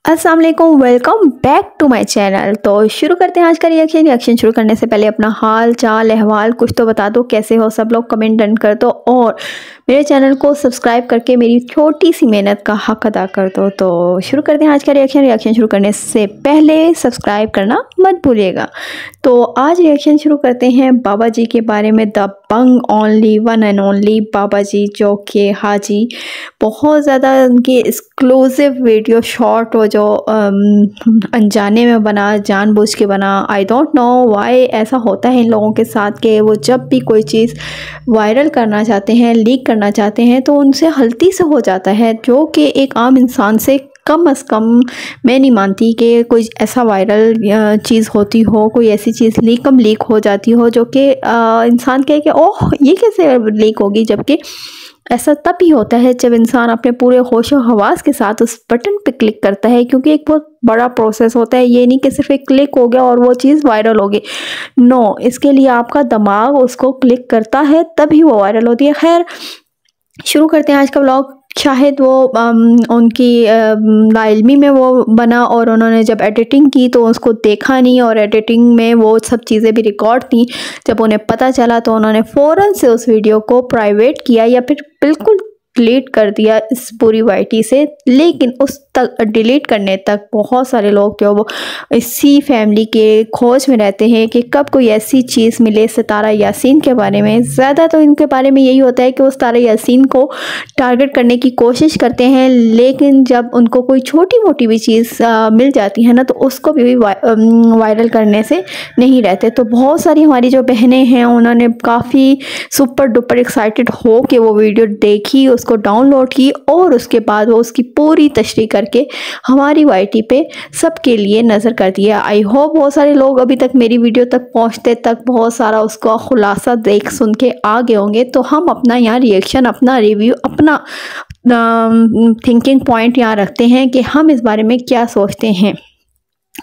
अस्सलाम वालेकुम, welcome back to my channel. तो शुरू करते हैं आज का रिएक्शन शुरू करने से पहले अपना हाल चाल अहवाल कुछ तो बता दो, कैसे हो सब लोग, कमेंट डन कर दो और मेरे चैनल को सब्सक्राइब करके मेरी छोटी सी मेहनत का हक अदा कर दो। तो शुरू करते हैं आज का रिएक्शन शुरू करने से पहले सब्सक्राइब करना मत भूलिएगा। तो आज रिएक्शन शुरू करते हैं बाबा जी के बारे में। The Bang only one and only बाबा जी, जो कि हाजी बहुत ज़्यादा उनकी एक्सक्लूसिव वीडियो शॉर्ट वो जो अनजाने में बना, जानबूझ के बना। आई डोंट नो वाई ऐसा होता है इन लोगों के साथ कि वो जब भी कोई चीज़ वायरल करना चाहते हैं, लीक करना चाहते हैं तो उनसे गलती से हो जाता है, जो कि एक आम इंसान से कम से कम मैं नहीं मानती कि कोई ऐसा वायरल चीज़ होती हो, कोई ऐसी चीज़ लीक हो जाती हो जो कि इंसान कहे कि ओह ये कैसे लीक होगी। जबकि ऐसा तब ही होता है जब इंसान अपने पूरे होशो हवास के साथ उस बटन पे क्लिक करता है, क्योंकि एक बहुत बड़ा प्रोसेस होता है। ये नहीं कि सिर्फ एक क्लिक हो गया और वो चीज़ वायरल हो गई। नो, इसके लिए आपका दिमाग उसको क्लिक करता है तभी वो वायरल होती है। खैर, शुरू करते हैं आज का व्लॉग। शायद वो उनकी नाइल्मी में वो बना और उन्होंने जब एडिटिंग की तो उसको देखा नहीं, और एडिटिंग में वो सब चीज़ें भी रिकॉर्ड थी। जब उन्हें पता चला तो उन्होंने फ़ौरन से उस वीडियो को प्राइवेट किया या फिर बिल्कुल डिलीट कर दिया इस पूरी वाईटी से। लेकिन उस तक डिलीट करने तक बहुत सारे लोग जो वो इसी फैमिली के खोज में रहते हैं कि कब कोई ऐसी चीज़ मिले सितारा यासीन के बारे में। ज़्यादा तो इनके बारे में यही होता है कि वो सितारा यासीन को टारगेट करने की कोशिश करते हैं, लेकिन जब उनको कोई छोटी मोटी भी चीज़ मिल जाती है ना तो उसको भी वायरल करने से नहीं रहते। तो बहुत सारी हमारी जो बहनें हैं उन्होंने काफ़ी सुपर डुपर एक्साइटेड हो के वो वीडियो देखी, उसको डाउनलोड की और उसके बाद वो उसकी पूरी तशरीह करके हमारी वाईटी पे सबके लिए नज़र कर दिया। आई होप बहुत सारे लोग अभी तक मेरी वीडियो तक पहुंचते तक बहुत सारा उसका खुलासा देख सुन के आ गए होंगे। तो हम अपना यहाँ रिएक्शन, अपना रिव्यू, अपना थिंकिंग पॉइंट यहाँ रखते हैं कि हम इस बारे में क्या सोचते हैं।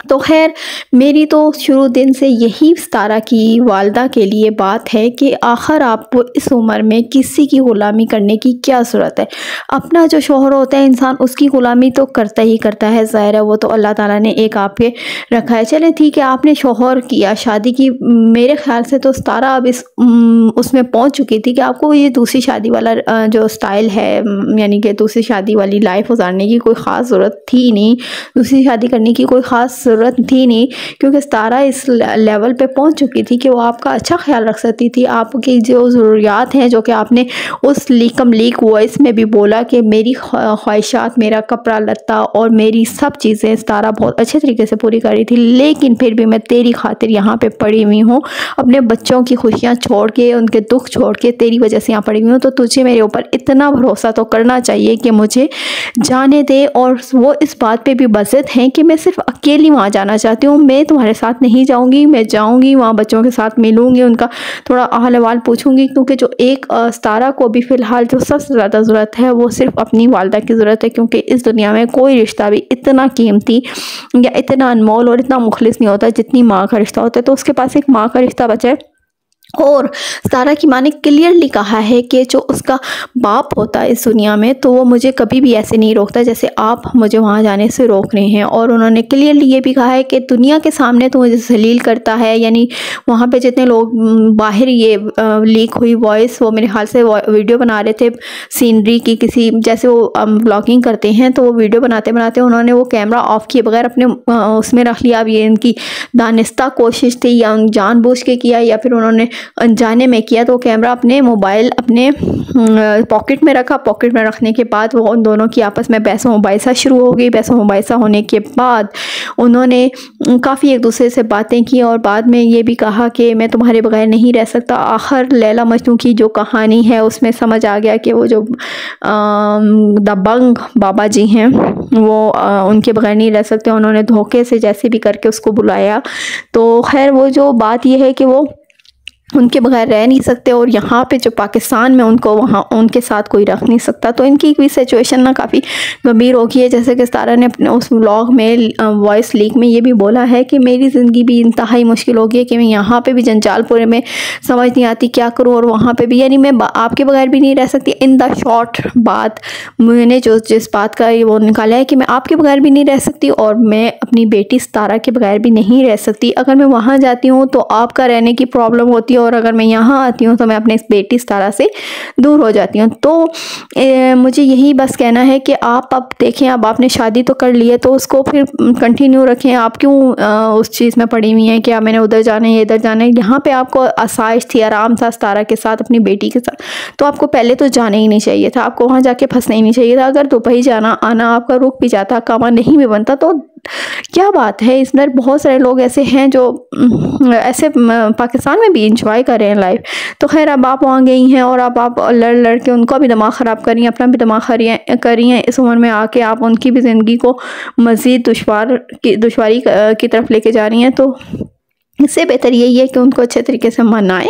तो खैर, मेरी तो शुरू दिन से यही सितारा की वालदा के लिए बात है कि आखिर आपको इस उम्र में किसी की ग़ुलामी करने की क्या ज़रूरत है। अपना जो शौहर होता है इंसान उसकी ग़ुलामी तो करता ही करता है, ज़ाहिर है वो तो अल्लाह ताला ने एक आपके रखा है। चले ठीक है, आपने शौहर किया, शादी की, मेरे ख्याल से तो सितारा अब उसमें पहुंच चुकी थी कि आपको ये दूसरी शादी वाला जो स्टाइल है, यानी कि दूसरी शादी वाली लाइफ गुजारने की कोई ख़ास ज़रूरत थी नहीं, दूसरी शादी करने की कोई ख़ास ज़रूरत थी नहीं, क्योंकि सितारा इस लेवल पे पहुंच चुकी थी कि वो आपका अच्छा ख्याल रख सकती थी। आपकी जो ज़रूरियात हैं, जो कि आपने उस लीक वॉइस में भी बोला कि मेरी ख्वाहिशात, मेरा कपड़ा लत्ता और मेरी सब चीज़ें सितारा बहुत अच्छे तरीके से पूरी करी थी, लेकिन फिर भी मैं तेरी खातिर यहाँ पे पड़ी हुई हूँ, अपने बच्चों की खुशियाँ छोड़ के, उनके दुख छोड़ के तेरी वजह से यहाँ पड़ी हुई हूँ। तो तुझे मेरे ऊपर इतना भरोसा तो करना चाहिए कि मुझे जाने दे। और वो इस बात पर भी बज़िद हैं कि मैं सिर्फ अकेली वहाँ जाना चाहती हूँ, मैं तुम्हारे साथ नहीं जाऊँगी, मैं जाऊँगी वहाँ बच्चों के साथ मिलूँगी, उनका थोड़ा हाल अहवाल पूछूँगी, क्योंकि जो एक सितारा को भी फ़िलहाल जो सबसे ज़्यादा ज़रूरत है वो सिर्फ अपनी वालदा की ज़रूरत है, क्योंकि इस दुनिया में कोई रिश्ता भी इतना कीमती या इतना अनमोल और इतना मुखलिस नहीं होता जितनी माँ का रिश्ता होता है। तो उसके पास एक माँ का रिश्ता बचा है। और सितारा की माँ ने क्लियरली कहा है कि जो उसका बाप होता है इस दुनिया में, तो वो मुझे कभी भी ऐसे नहीं रोकता जैसे आप मुझे वहाँ जाने से रोक रहे हैं। और उन्होंने क्लियरली ये भी कहा है कि दुनिया के सामने तो मुझे जलील करता है, यानी वहाँ पे जितने लोग बाहर ये लीक हुई वॉइस, वो मेरे ख्याल से वीडियो बना रहे थे सीनरी की, किसी जैसे वो ब्लॉगिंग करते हैं, तो वो वीडियो बनाते बनाते उन्होंने वो कैमरा ऑफ किए बगैर अपने उसमें रख लिया। अब ये इनकी दानिस्ता कोशिश थी या जानबूझ के किया या फिर उन्होंने अनजाने में किया। तो कैमरा अपने मोबाइल अपने पॉकेट में रखा, पॉकेट में रखने के बाद वो उन दोनों की आपस में बहस मुबाहिसा शुरू हो गई। बहस मुबाहिसा होने के बाद उन्होंने काफ़ी एक दूसरे से बातें की और बाद में ये भी कहा कि मैं तुम्हारे बगैर नहीं रह सकता। आखिर लैला मजनू की जो कहानी है उसमें समझ आ गया कि वो जो दबंग बाबा जी हैं वो उनके बगैर नहीं रह सकते। उन्होंने धोखे से जैसे भी करके उसको बुलाया। तो खैर, वो जो बात ये है कि वो उनके बगैर रह नहीं सकते, और यहाँ पे जो पाकिस्तान में उनको वहाँ उनके साथ कोई रख नहीं सकता। तो इनकी भी सिचुएशन ना काफ़ी गंभीर हो गई है। जैसे कि सितारा ने अपने उस व्लॉग में वॉइस लीक में ये भी बोला है कि मेरी ज़िंदगी भी इंतहाई मुश्किल हो गई है कि मैं यहाँ पे भी जंजालपुर में समझ नहीं आती क्या करूँ, और वहाँ पे भी, यानी मैं आपके बगैर भी नहीं रह सकती। इन द शॉर्ट बात मैंने जो जिस बात का वो निकाला है कि मैं आपके बगैर भी नहीं रह सकती और मैं अपनी बेटी सितारा के बगैर भी नहीं रह सकती। अगर मैं वहाँ जाती हूँ तो आपका रहने की प्रॉब्लम होती है, और अगर मैं यहाँ आती हूँ तो मैं अपने बेटी सितारा से दूर हो जाती हूँ। तो मुझे यही बस कहना है कि आप अब देखें, अब आपने शादी तो कर ली है तो उसको फिर कंटिन्यू रखें। आप क्यों उस चीज़ में पड़ी हुई हैं कि आप मैंने उधर जाना है ये इधर जाना है। यहाँ पे आपको आसाइश थी, आराम था सितारा के साथ, अपनी बेटी के साथ, तो आपको पहले तो जाना ही नहीं चाहिए था, आपको वहाँ जाके फंसना ही नहीं चाहिए था। अगर दुबई जाना आना आपका रुक भी जाता, कामा नहीं भी बनता, तो क्या बात है। इसमें बहुत सारे लोग ऐसे हैं जो ऐसे पाकिस्तान में भी इंजॉय कर रहे हैं लाइफ। तो खैर अब आप वहाँ गई हैं और अब आप लड़ लड़ के उनका भी दिमाग ख़राब करी हैं, अपना भी दिमाग कर रही हैं। इस उम्र में आके आप उनकी भी ज़िंदगी को मज़ीद दुश्वारी की तरफ लेके जा रही हैं। तो इससे बेहतर यही है कि उनको अच्छे तरीके से मनाएं,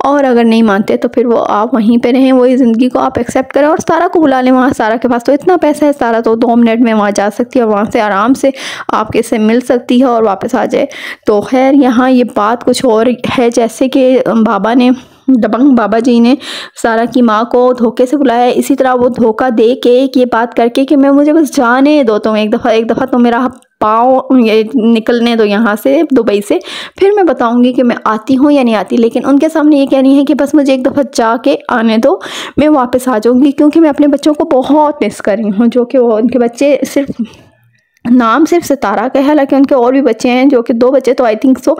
और अगर नहीं मानते तो फिर वो आप वहीं पे रहें, वही ज़िंदगी को आप एक्सेप्ट करें और सितारा को बुला लें। वहाँ सितारा के पास तो इतना पैसा है, सितारा तो 2 मिनट में वहाँ जा सकती है और वहाँ से आराम से आपके से मिल सकती है और वापस आ जाए। तो खैर यहाँ ये बात कुछ और है, जैसे कि बाबा ने, दबंग बाबा जी ने सारा की माँ को धोखे से बुलाया, इसी तरह वो धोखा दे के ये बात करके कि मैं मुझे बस जाने दो, तुम एक दफ़ा तो मेरा पाँव ये निकलने दो यहाँ से दुबई से, फिर मैं बताऊँगी कि मैं आती हूँ या नहीं आती। लेकिन उनके सामने ये कह रही है कि बस मुझे एक दफ़ा जाके आने दो, मैं वापस आ जाऊँगी, क्योंकि मैं अपने बच्चों को बहुत मिस कर रही हूँ। जो कि वो उनके बच्चे सिर्फ नाम सिर्फ सितारा का है, हालांकि उनके और भी बच्चे हैं, जो कि 2 बच्चे तो आई थिंक सो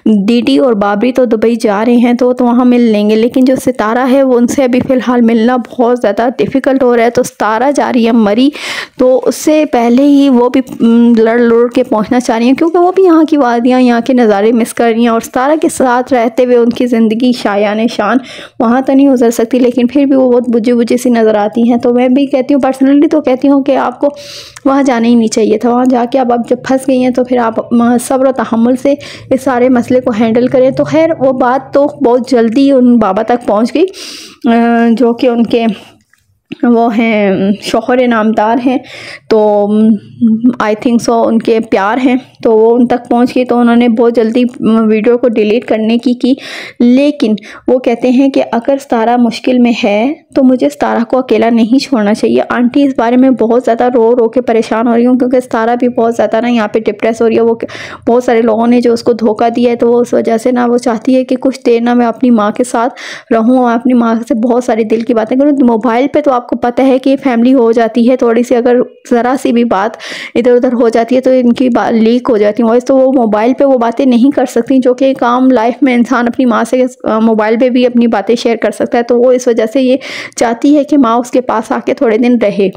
दीदी और बाबरी तो दुबई जा रहे हैं तो वहाँ मिल लेंगे, लेकिन जो सितारा है वो उनसे अभी फ़िलहाल मिलना बहुत ज़्यादा डिफ़िकल्ट हो रहा है। तो सितारा जा रही है मरी, तो उससे पहले ही वो भी लड़ के पहुँचना चाह रही हैं, क्योंकि वो भी यहाँ की वादियाँ, यहाँ के नज़ारे मिस कर रही हैं। और सितारा के साथ रहते हुए उनकी ज़िंदगी शायान शान वहाँ तो नहीं गुजर सकती, लेकिन फिर भी वो बहुत बुझी बुझी सी नज़र आती हैं। तो मैं भी कहती हूँ, पर्सनली तो कहती हूँ कि आपको वहाँ जाना ही नहीं चाहिए था। वहाँ जाके अब आप जब फंस गई हैं तो फिर आप सब्र और तहम्मुल से इस सारे मसले को हैंडल करें। तो खैर वो बात तो बहुत जल्दी उन बाबा तक पहुँच गई, जो कि उनके वो हैं शौहर नामदार हैं, तो आई थिंक सो उनके प्यार हैं, तो वो उन तक पहुंच गई। तो उन्होंने बहुत जल्दी वीडियो को डिलीट करने की, लेकिन वो कहते हैं कि अगर सितारा मुश्किल में है तो मुझे सितारा को अकेला नहीं छोड़ना चाहिए। आंटी इस बारे में बहुत ज़्यादा रो के परेशान हो रही हूँ, क्योंकि सितारा भी बहुत ज़्यादा ना यहाँ पे डिप्रेस हो रही है। वो बहुत सारे लोगों ने जो उसको धोखा दिया है, तो उस वजह से ना वो चाहती है कि कुछ देर ना मैं अपनी माँ के साथ रहूँ और अपनी माँ से बहुत सारी दिल की बातें करूँ। मोबाइल पर तो आपको पता है कि फैमिली हो जाती है, थोड़ी सी अगर ज़रा सी भी बात इधर उधर हो जाती है तो इनकी बात लीक हो जाती है वॉइस, तो वो मोबाइल पे वो बातें नहीं कर सकती, जो कि एक आम लाइफ में इंसान अपनी माँ से मोबाइल पे भी अपनी बातें शेयर कर सकता है। तो वो इस वजह से ये चाहती है कि माँ उसके पास आके थोड़े दिन रहे।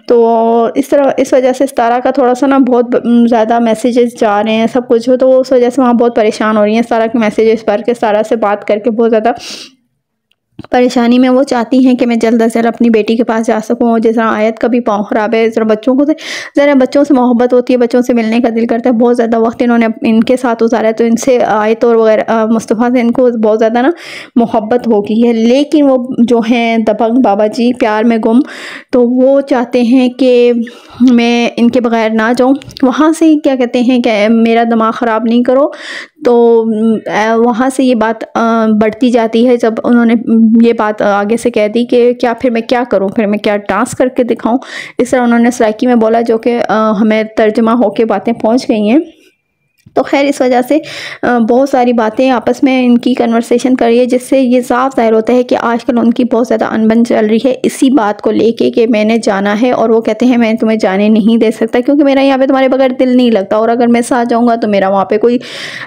तो इस वजह से सितारा का थोड़ा सा ना बहुत ज़्यादा मैसेजेस जा रहे हैं सब कुछ, तो उस वजह से वहाँ बहुत परेशान हो रही हैं। सितारा के मैसेजेस पढ़ के, सितारा से बात करके बहुत ज़्यादा परेशानी में वो चाहती हैं कि मैं जल्द से जल्द अपनी बेटी के पास जा सकूँ। जैसा आयत का भी पाँव ख़राब है, ज़रा बच्चों से मोहब्बत होती है, बच्चों से मिलने का दिल करता है। बहुत ज़्यादा वक्त इन्होंने इनके साथ गुजारा है, तो इनसे आयत और वगैरह मुस्तफ़ा से इनको बहुत ज़्यादा ना मोहब्बत हो गई है। लेकिन वो जो हैं दबंग बाबा जी प्यार में गुम, तो वो चाहते हैं कि मैं इनके बगैर ना जाऊँ। वहाँ से क्या कहते हैं कि मेरा दिमाग ख़राब नहीं करो। तो वहाँ से ये बात बढ़ती जाती है, जब उन्होंने ये बात आगे से कह दी कि क्या फिर मैं क्या करूँ, फिर मैं क्या डांस करके दिखाऊं। इस तरह उन्होंने सराइकी में बोला, जो कि हमें तर्जमा होके बातें पहुँच गई हैं। तो खैर इस वजह से बहुत सारी बातें आपस में इनकी कन्वर्सेशन करी है, जिससे ये साफ ज़ाहिर होता है कि आजकल उनकी बहुत ज़्यादा अनबन चल रही है इसी बात को लेके कि मैंने जाना है, और वो कहते हैं मैं तुम्हें जाने नहीं दे सकता, क्योंकि मेरा यहाँ पे तुम्हारे बगैर दिल नहीं लगता, और अगर मैं साथ जाऊँगा तो मेरा वहाँ पे कोई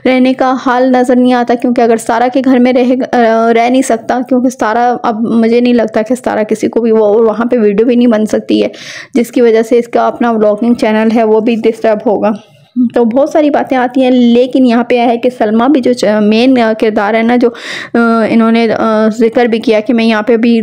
रहने का हाल नज़र नहीं आता, क्योंकि अगर सितारा के घर में रह नहीं सकता, क्योंकि सितारा अब मुझे नहीं लगता कि सितारा किसी को भी, वो वहाँ पर वीडियो भी नहीं बन सकती है, जिसकी वजह से इसका अपना व्लॉगिंग चैनल है वो भी डिस्टर्ब होगा। तो बहुत सारी बातें आती हैं, लेकिन यहाँ पे है कि सलमा भी जो मेन किरदार है ना, जो इन्होंने जिक्र भी किया कि मैं यहाँ पे भी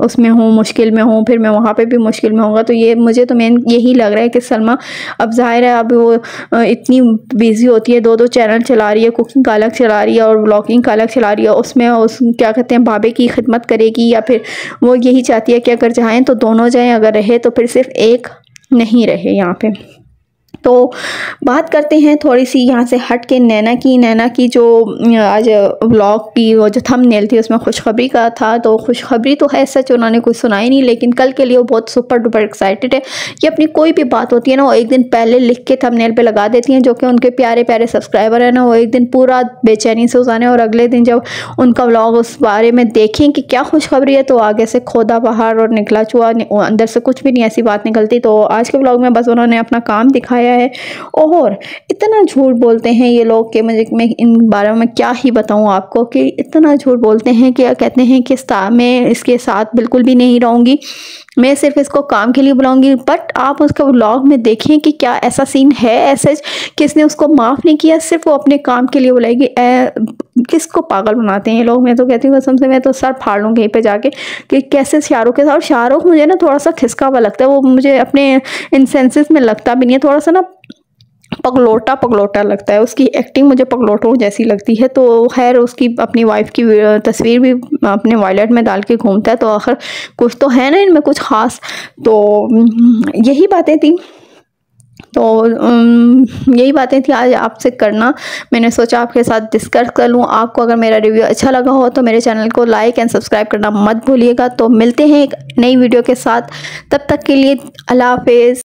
उसमें हूँ, मुश्किल में हूँ, फिर मैं वहाँ पे भी मुश्किल में होऊंगा। तो ये मुझे तो मेन यही लग रहा है कि सलमा अब ज़ाहिर है अब वो इतनी बिजी होती है, 2 चैनल चला रही है, कुकिंग का अलग चला रही है और व्लॉगिंग का अलग चला रही है। उसमें उस क्या कहते हैं भाभी की खिदमत करेगी, या फिर वो यही चाहती है कि अगर जाएँ तो दोनों जाएँ, अगर रहे तो फिर सिर्फ एक नहीं रहे यहाँ पे। तो बात करते हैं थोड़ी सी यहाँ से हट के नैना की जो आज व्लॉग की वो जो थंबनेल थी उसमें खुशखबरी का था। तो खुशखबरी तो है सच, उन्होंने कुछ सुनाई नहीं, लेकिन कल के लिए वो बहुत सुपर डुपर एक्साइटेड है कि अपनी कोई भी बात होती है ना वो एक दिन पहले लिख के थंबनेल पे लगा देती हैं। जो कि उनके प्यारे प्यारे सब्सक्राइबर है ना, वो एक दिन पूरा बेचैनी से उजाने, और अगले दिन जब उनका व्लॉग उस बारे में देखें कि क्या खुशखबरी है तो आगे से खोदा बाहर और निकला चुआ, अंदर से कुछ भी नहीं ऐसी बात निकलती। तो आज के व्लॉग में बस उन्होंने अपना काम दिखाया है, और इतना झूठ बोलते हैं ये लोग कि मैं इन बारे में क्या ही बताऊं आपको, कि इतना झूठ बोलते हैं कि कहते हैं कि मैं इसके साथ बिल्कुल भी नहीं रहूंगी, मैं सिर्फ इसको काम के लिए बुलाऊंगी। बट आप उसका व्लॉग में देखें कि क्या ऐसा सीन है, ऐसे किसने उसको माफ़ नहीं किया, सिर्फ वो अपने काम के लिए बुलाएगी। किसको पागल बनाते हैं ये लोग। मैं तो कहती हूँ कसम से, मैं तो सर फाड़ लूँ कहीं पे जाके कि कैसे शाहरुख के साथ। और शाहरुख मुझे ना थोड़ा सा खिसका हुआ लगता है, वो मुझे अपने इन सेंसेस में लगता भी नहीं है, थोड़ा सा ना पगलोटा लगता है। उसकी एक्टिंग मुझे पगलोटों जैसी लगती है। तो खैर उसकी अपनी वाइफ की तस्वीर भी अपने वॉलेट में डाल के घूमता है, तो आखिर कुछ तो है ना इनमें कुछ ख़ास। तो यही बातें थी, तो यही बातें थी आज आपसे करना। मैंने सोचा आपके साथ डिस्कस कर लूँ। आपको अगर मेरा रिव्यू अच्छा लगा हो तो मेरे चैनल को लाइक एंड सब्सक्राइब करना मत भूलिएगा। तो मिलते हैं एक नई वीडियो के साथ, तब तक के लिए अल्लाह हाफिज़।